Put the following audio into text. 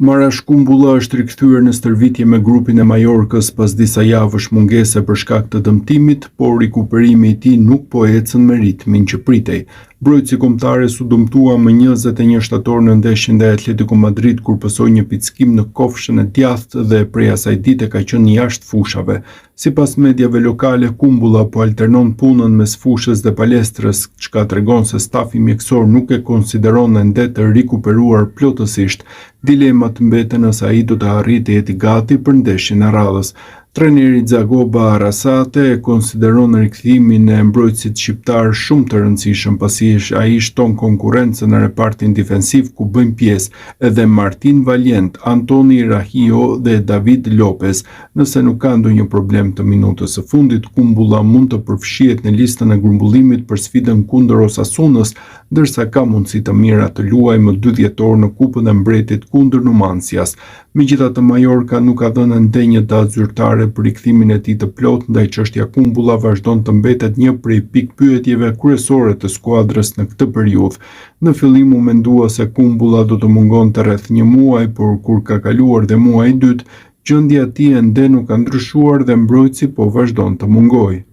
Mara Shkumbulla është rikthyer në stërvitje me grupin e Majorkës pas disa javësh mungese për shkak të dëmtimit, por rikuperimi i tij nuk po ecën me ritmin që pritej. Mbrojtësi kombëtares u dëmtua më 21 shtator në ndeshjen ndaj Atletico Madrid kur pësoi një pickim në kofshën e djathtë dhe prej asaj dite ka qenë jashtë fushave. Sipas mediave lokale, Kumbulla po alternon punën mes fushës dhe palestrës, çka tregon se stafi mjekësor nuk e konsideron ende të rikuperuar plotësisht. Dilemat mbeten nëse ai do të arrijë të jetë gati për ndeshjen e radhës. Trajneri Dzagoba Arasate e konsideron rikthimin e mbrojtësit shqiptar shumë të rëndësishëm pasi ai shton konkurrencën në repartin defensiv ku bëjnë pjesë edhe Martin Valient, Antoni Rahio dhe David Lopez. Nëse nuk ka ndonjë problem të minutës së fundit, Kumbulla mund të përfshihet në listën e grumbullimit për sfidën kundër Osasunës, ndërsa ka mundësi të mira të luajë më 2 dhjetor në Kupën e Mbretit kundër Numancias. Megjithatë, Majorka nuk ka dhënë ende një datë zyrtare për rikthimin e tij të plot, ndaj çështja Kumbulla vazhdon të mbetet një prej pikpyetjeve kryesore të skuadrës në këtë periudhë. Në fillim u mendua se Kumbulla do të mungonte rreth një muaj, por kur ka kaluar dhe muaji i dytë, gjendja e tij ende nuk ka ndryshuar dhe mbrojtësi po vazhdon të mungojë.